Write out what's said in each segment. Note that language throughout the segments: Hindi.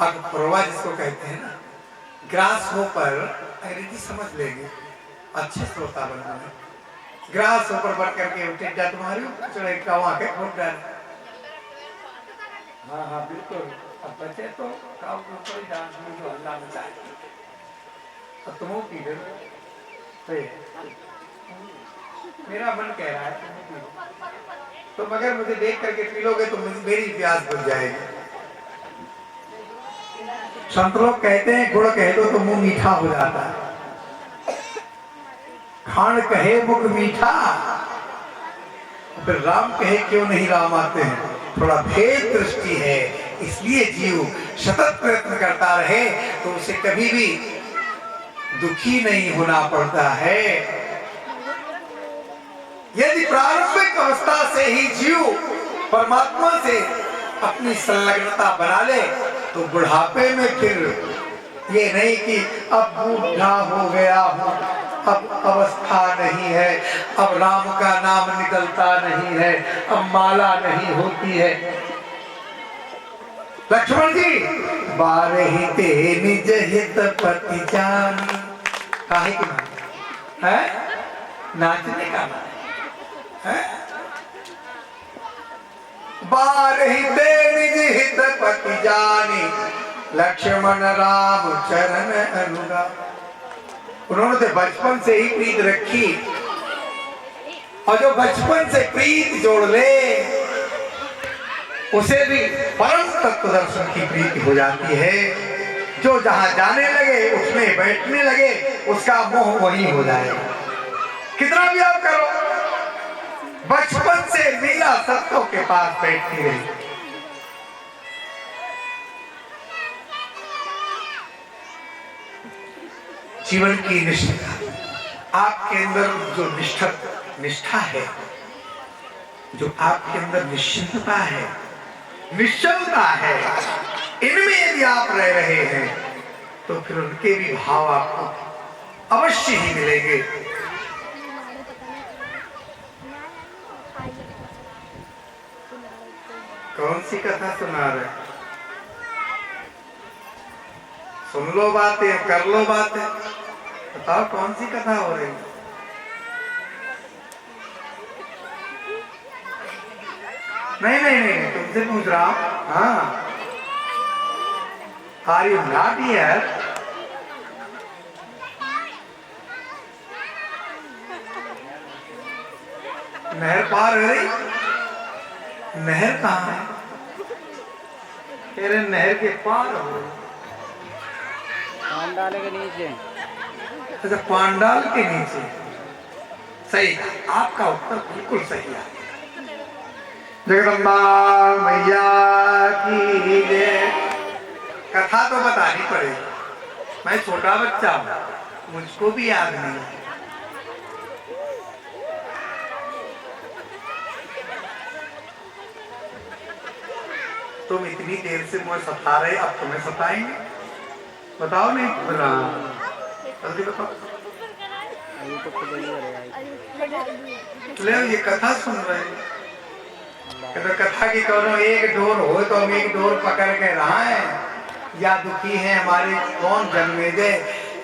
अगपरवा जिसको कहते हैं ना, ग्रास होपर, अंग्रेजी समझ लेंगे, अच्छे श्रोता बन गए। ग्रास होपर बढ़ करके उठे, जा तुम्हारी चढ़े कवा के खोल डाल। हाँ हाँ बिल्कुल, अब बचे तो काऊ के ऊपर ही डांस में जो हल्ला मचाए, अब तुम पी लो। तो मेरा मन कह रहा है तुम पी लो, तो मगर मुझे देख करके पी लोगे तो मेरी प्यास बुझ जाएगी। संत लोग कहते हैं गुड़ कह दो तो मुंह मीठा हो जाता है, खांड कहे मुख मीठा, फिर राम कहे क्यों नहीं राम आते हैं। थोड़ा भेद दृष्टि है, इसलिए जीव सतत प्रयत्न करता रहे तो उसे कभी भी दुखी नहीं होना पड़ता है। यदि प्रारंभिक अवस्था से ही जीव परमात्मा से अपनी संलग्नता बना ले तो बुढ़ापे में फिर ये नहीं कि अब बूढ़ा हो गया हूं, अब अवस्था नहीं है, अब राम का नाम निकलता नहीं है, अब माला नहीं होती है। लक्ष्मण जी बारही ते निज हित पति जानी, काहे की माने है, नाचने का माने है। बारही ते निज हित पति जानी, लक्ष्मण राम चरण अनुराग। उन्होंने तो बचपन से ही प्रीत रखी, और जो बचपन से प्रीत जोड़ ले उसे भी परम तत्व दर्शन की प्रीति हो जाती है। जो जहां जाने लगे उसमें बैठने लगे उसका मोह वही हो जाएगा। कितना भी आप करो, बचपन से मीरा सत्यों के पास बैठती रही। जीवन की निष्ठा, आपके अंदर जो निष्ठा है, जो आपके अंदर निश्चिंतता है, निश्चलता है, इनमें यदि आप रह रहे हैं तो फिर उनके भी भाव आपको अवश्य ही मिलेंगे। कौन सी कथा सुना रहे? सुन लो बातें, कर लो बातें, बताओ कौन सी कथा हो रही? नहीं नहीं नहीं, तुमसे पूछ रहा हूं। हाँ, आर यू नॉट हियर? नहर पार हो रही? नहर कहाँ है? तेरे नहर के पार हो रही? पांडाल के नीचे। अच्छा, पांडाल के नीचे। सही, आपका उत्तर बिल्कुल सही है। जगदम्बा मैया की जय। कथा तो बतानी पड़ेगी, मैं छोटा बच्चा हूं, मुझको भी याद नहीं है। तुम इतनी देर से मुझे सता रहे, अब तुम्हें सताएंगे? बताओ नहीं बना, जल्दी बताओ। ले ये कथा सुन रहे, तो कथा की कौनो एक डोर हो तो हम एक डोर पकड़ के रहा है, या दुखी है हमारे कौन जन्मे दे।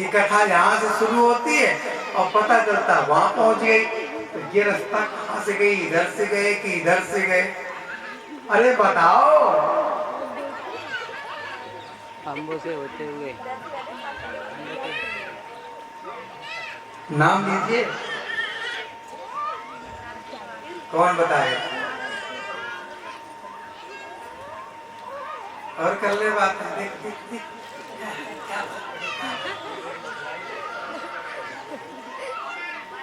ये कथा यहाँ से शुरू होती है और पता चलता वहां पहुंच गई, तो ये रास्ता कहाँ से गई, इधर से गए कि इधर से गए? अरे बताओ। अम्बो से होते हुए नाम लीजिए, कौन बताएगा? और कर ले बात, देख देख देख।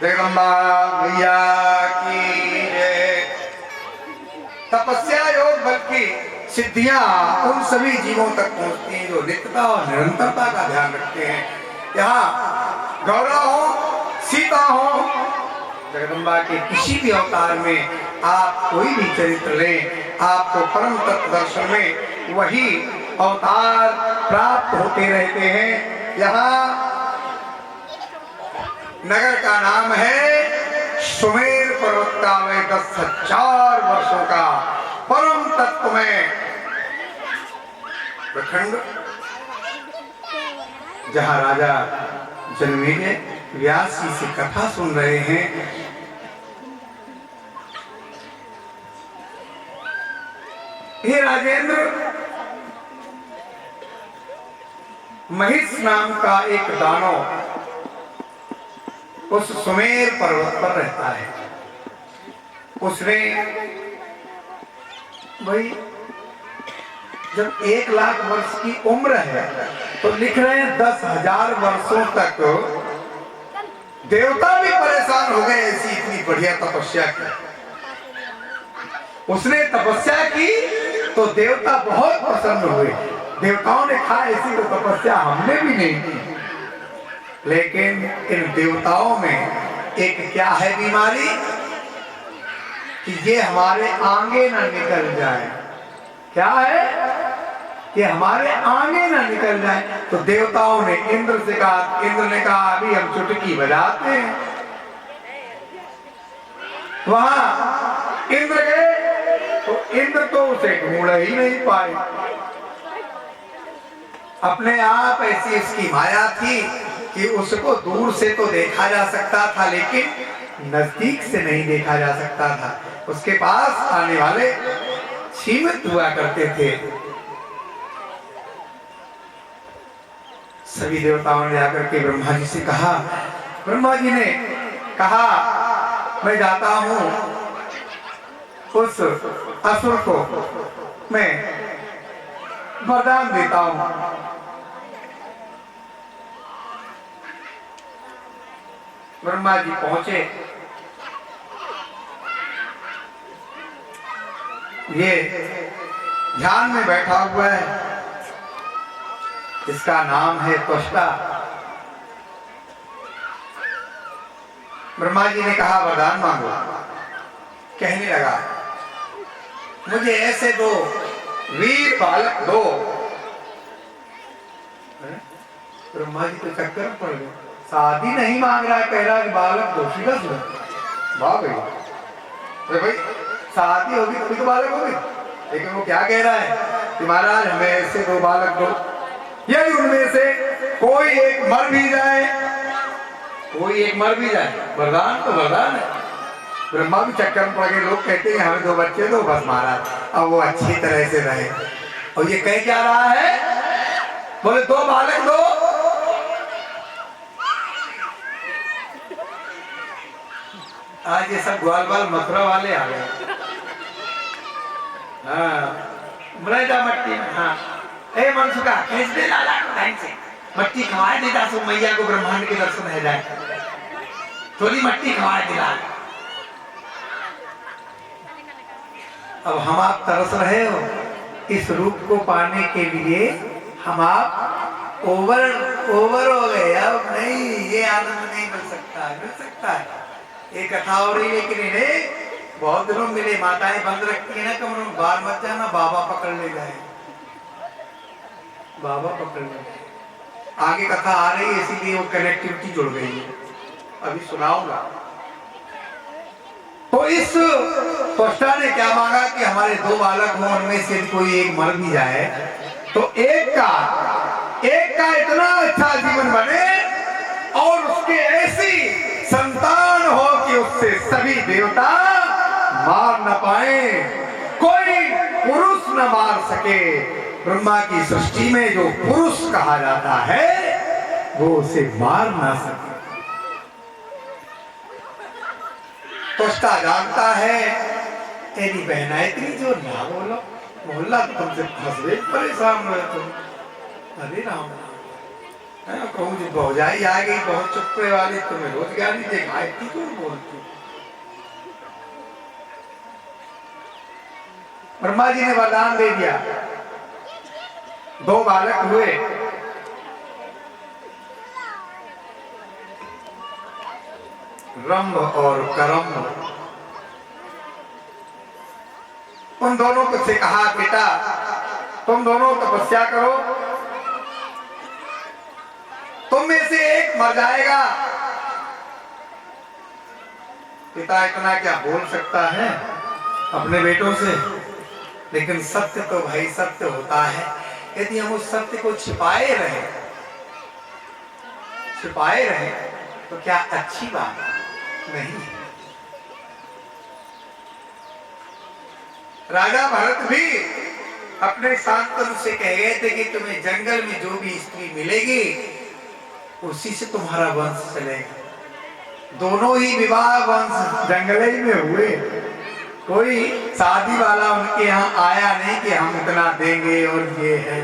जगदम्बा मैया की जय। तपस्या योग बल की सिद्धियां उन सभी जीवों तक पहुंचती हैं जो नित्यता और निरंतरता का ध्यान रखते हैं। यहाँ गौरा हो, सीता हो, जगदम्बा के किसी भी अवतार में आप कोई भी चरित्र लें, आपको परम तत्व दर्शन में वही अवतार प्राप्त होते रहते हैं। यहाँ नगर का नाम है सुमेर पर्वत का, में 10,000 वर्षों का परम तत्व में प्रखंड, जहां राजा जनमेजय व्यास जी से कथा सुन रहे हैं। हे राजेंद्र, महिष नाम का एक दानव उस सुमेर पर्वत पर रहता है। उसने भाई जब 1,00,000 वर्ष की उम्र है तो लिख रहे हैं 10,000 वर्षों तक देवता भी परेशान हो गए ऐसी इतनी बढ़िया तपस्या की। उसने तपस्या की तो देवता बहुत प्रसन्न हुए। देवताओं ने कहा ऐसी तो तपस्या हमने भी नहीं की। लेकिन इन देवताओं में एक क्या है बीमारी कि ये हमारे आगे ना निकल जाए। क्या है कि हमारे आगे ना निकल जाए। तो देवताओं ने इंद्र से कहा, इंद्र ने कहा अभी हम चुटकी बजाते हैं। वहां इंद्र गए तो इंद्र तो उसे ढूंढ ही नहीं पाए। अपने आप ऐसी इसकी माया थी कि उसको दूर से तो देखा जा सकता था लेकिन नजदीक से नहीं देखा जा सकता था। उसके पास आने वाले सीमित हुआ करते थे। सभी देवताओं ने आकर के ब्रह्मा जी से कहा। ब्रह्मा जी ने कहा मैं जाता हूं उस असुर को मैं वरदान देता हूं। ब्रह्मा जी पहुंचे। ये ध्यान में बैठा हुआ है, इसका नाम है त्वष्टा। ब्रह्मा जी ने कहा वरदान मांगो। कहने लगा मुझे ऐसे दो वीर बालक दो। ब्रह्मा जी तो चक्कर पड़ गए। शादी नहीं मांग रहा, कह रहा कि बालक दो। सीधा सीधा वाह भाई, अरे भाई शादी होगी तभी तो बालक होगी। लेकिन वो क्या कह रहा है कि महाराज हमें ऐसे दो बालक दो, यदि उनमें से कोई एक मर भी जाए, कोई एक मर भी जाए, वरदान तो वरदान है। ब्रह्मा भी चक्कर में पड़ गए। लोग कहते हैं हमें दो बच्चे दो बस महाराज, अब वो अच्छी तरह से रहे। और ये कह क्या रहा है, बोले दो बालक दो। आज ये सब ग्वाल बाल मथुरा वाले आ गए। हाँ मृदा मट्टी में, हाँ ए मनसुखा खींच दे लाला को ढंग से, मट्टी खवाए दे दासु मैया को ब्रह्मांड के दर्शन है जाए। थोड़ी मट्टी खवाए दे लाला। अब हम आप तरस रहे हो इस रूप को पाने के लिए, हम आप ओवर हो गए। अब नहीं, ये आनंद नहीं मिल सकता। मिल सकता है एक कथा हो रही, लेकिन इन्हें बहुत दिनों मिले। माताएं बंद रखती है ना कमरों में, बाहर मत जाना, बाबा पकड़ ले जाए, बाबा पकड़ ले जाए। आगे कथा आ रही है इसीलिए वो कनेक्टिविटी जुड़ गई है, अभी सुनाऊंगा। तो इस त्वष्टा ने क्या मांगा कि हमारे दो बालक हों, उनमें से कोई एक मर भी जाए तो एक का इतना अच्छा जीवन बने और उसके ऐसी संतान हो कि उससे सभी देवता मार न पाए, कोई पुरुष न मार सके। ब्रह्मा की सृष्टि में जो पुरुष कहा जाता है वो उसे मार ना सके। त्वष्टा जानता है तेरी बहना इतनी जो ना बोलो, मोहल्ला तो तुमसे फंसवे परेशान हो तुम। अरे राम राम, कहूँ जो भौजाई आ गई बहुत चुप्पे वाली, तुम्हें रोजगार नहीं देखा, इतनी क्यों बोलती। ब्रह्मा जी ने वरदान दे दिया, दो बालक हुए। रंभ और करम। उन दोनों को से कहा बेटा तुम दोनों तपस्या करो, तुम में से एक मर जाएगा। पिता इतना क्या बोल सकता है अपने बेटों से, लेकिन सत्य तो भाई सत्य होता है। यदि हम उस सत्य को छिपाए रहे तो क्या अच्छी बात नहीं है। राजा भरत भी अपने शांतनु से कह गए थे कि तुम्हें जंगल में जो भी स्त्री मिलेगी उसी से तुम्हारा वंश चलेगा। दोनों ही विवाह वंश जंगल ही में हुए। कोई शादी वाला उनके यहाँ आया नहीं कि हम इतना देंगे और ये है।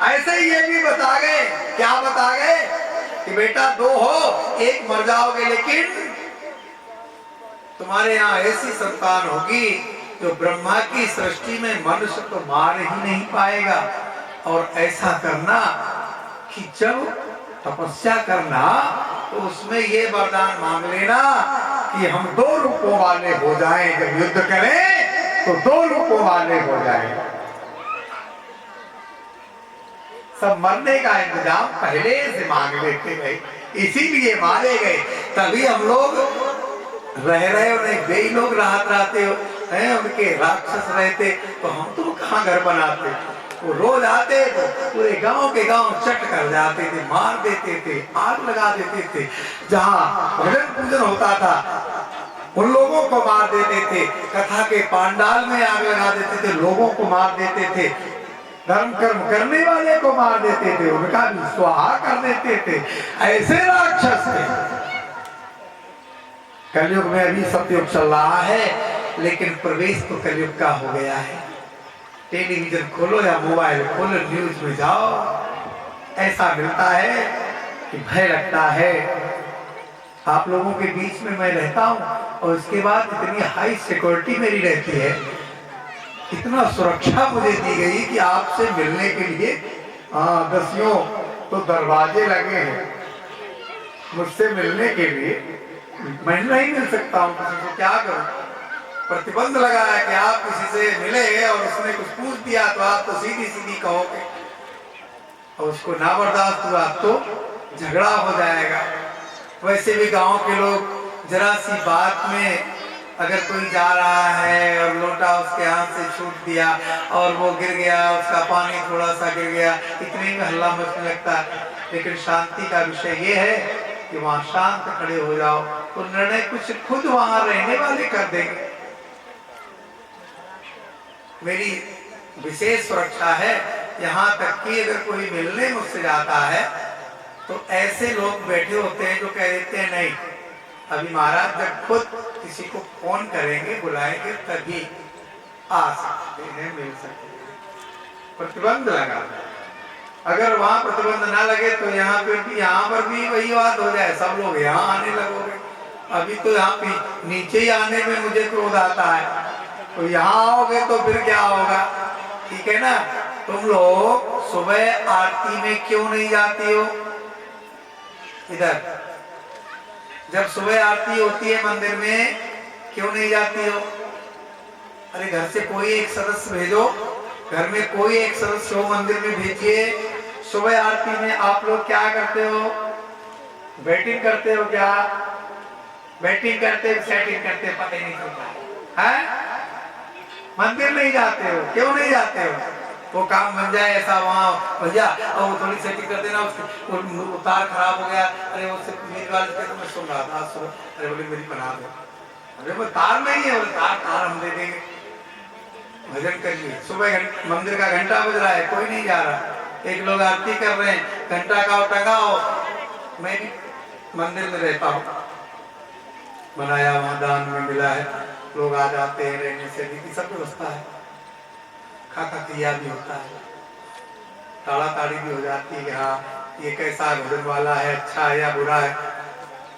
ऐसे ही ये भी बता गए, क्या बता गए कि बेटा दो हो, एक मर जाओगे लेकिन तुम्हारे यहाँ ऐसी संतान होगी जो ब्रह्मा की सृष्टि में मनुष्य तो मार ही नहीं पाएगा। और ऐसा करना कि जब तपस्या करना तो उसमें ये वरदान मांग लेना कि हम 2 रूपों वाले हो जाएं। जब युद्ध करें तो 2 रूपों वाले हो जाएं। सब मरने का इंतजाम पहले से मांग लेते गए, इसीलिए मारे गए। तभी हम लोग रह रहे उन्हें वे लोग राहत रहते हैं, उनके राक्षस रहते तो हम तो कहाँ घर बनाते। वो रोज आते तो पूरे गांव के गांव चट कर जाते थे, मार देते थे, आग लगा देते थे। जहाँ भजन पूजन होता था उन लोगों को मार देते थे, कथा के पांडाल में आग लगा देते थे, लोगों को मार देते थे, धर्म कर्म करने वाले को मार देते थे, उनका भी स्वाहा कर देते थे। ऐसे राक्षस थे। कलयुग में अभी सतयुग चल रहा है, लेकिन प्रवेश तो कलयुग का हो गया है। टेलीविजन खोलो या मोबाइल खोलो, न्यूज में जाओ, ऐसा मिलता है कि भय लगता है। आप लोगों के बीच में मैं रहता हूँ और इसके बाद इतनी हाई सिक्योरिटी मेरी रहती है, इतना सुरक्षा मुझे दी गई कि आपसे मिलने के लिए 10 तो दरवाजे लगे हैं मुझसे मिलने के लिए। मैं नहीं मिल सकता हूँ किसी को, क्या करूं? प्रतिबंध लगा है कि आप किसी से मिले और उसने कुछ पूछ दिया तो आप तो सीधी सीधी कहोगे, और उसको ना बर्दाश्त हुआ तो झगड़ा हो जाएगा। वैसे भी गांव के लोग जरा सी बात में अगर कोई जा रहा है और लोटा उसके हाथ से छूट दिया और वो गिर गया, उसका पानी थोड़ा सा गिर गया, इतने में हल्ला मचने लगता है। लेकिन शांति का विषय ये है कि वहां शांत खड़े हो जाओ तो निर्णय कुछ खुद वहां रहने वाले कर देंगे। मेरी विशेष सुरक्षा है, यहाँ तक कि अगर कोई मिलने मुझसे जाता है तो ऐसे लोग बैठे होते हैं जो कह देते हैं नहीं, अभी महाराज जब खुद किसी को फोन करेंगे, बुलाएंगे, तभी आ सकते हैं, मिल सकते हैं। प्रतिबंध लगा। अगर वहां प्रतिबंध ना लगे तो यहाँ पर भी वही बात हो जाए, सब लोग यहाँ आने लगोगे। अभी तो यहाँ पे नीचे ही आने में मुझे क्रोध आता है, तो यहाँ आओगे तो फिर क्या होगा? ठीक है ना? तुम लोग सुबह आरती में क्यों नहीं जाती हो? इधर जब सुबह आरती होती है मंदिर में क्यों नहीं जाती हो? अरे घर से कोई एक सदस्य भेजो, घर में कोई एक सदस्य हो, मंदिर में भेजिए। सुबह आरती में आप लोग क्या करते हो? बैटिंग करते हो क्या? बैटिंग करते हो, सेटिंग करते हो, पता ही नहीं चलता है। मंदिर नहीं जाते हो, क्यों नहीं जाते हो? वो काम बन जाए ऐसा वहाँ भैया, और वो थोड़ी सेटिंग कर देना, उसकी तार खराब हो गया, अरे वो मेरी बात तो मैं सुन रहा था सुबह, अरे बोले मेरी बना दो, अरे वो तार नहीं है, बोले तार हम दे देंगे, भजन करिए। सुबह मंदिर का घंटा बज रहा है, कोई नहीं जा रहा, एक लोग आरती कर रहे हैं, घंटा का टंगाओ। मैं भी मंदिर में रहता हूँ, बनाया वहाँ दान में मिला है, लोग आ जाते हैं, रहने से भी सब व्यवस्था है, खाता क्रिया भी होता है, ताड़ा ताड़ी भी हो जाती है। हाँ ये कैसा भजन वाला है, अच्छा है या बुरा है।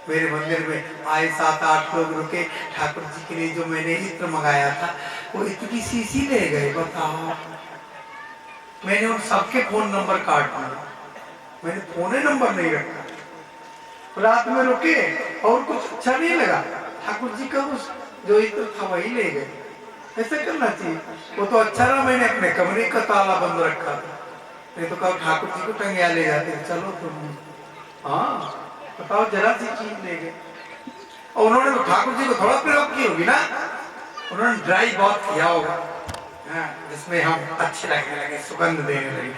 मेरे मंदिर में आए 7-8 लोग रुके, ठाकुर जी के लिए जो मैंने इत्र मंगाया था वो इतनी शीशी ले गए, बताओ। मैंने उन सबके फोन नंबर काट दिए, मैंने फोन नंबर नहीं रखा। रात में रुके और कुछ अच्छा नहीं लगा, ठाकुर जी का उस जो इत्र था वही ले गए। ऐसा करना चाहिए। वो तो अच्छा रहा, मैंने अपने कमरे का ताला बंद रखा था, नहीं तो कल ठाकुर जी को टंगिया ले जाते। चलो तुम, हाँ बताओ, जरा सी चीज ले गए। और उन्होंने तो ठाकुर जी को थोड़ा प्रयोग की होगी ना, उन्होंने ड्राई बहुत किया होगा, हाँ, जिसमें हम अच्छे लगने लगे, सुगंध देने लगे।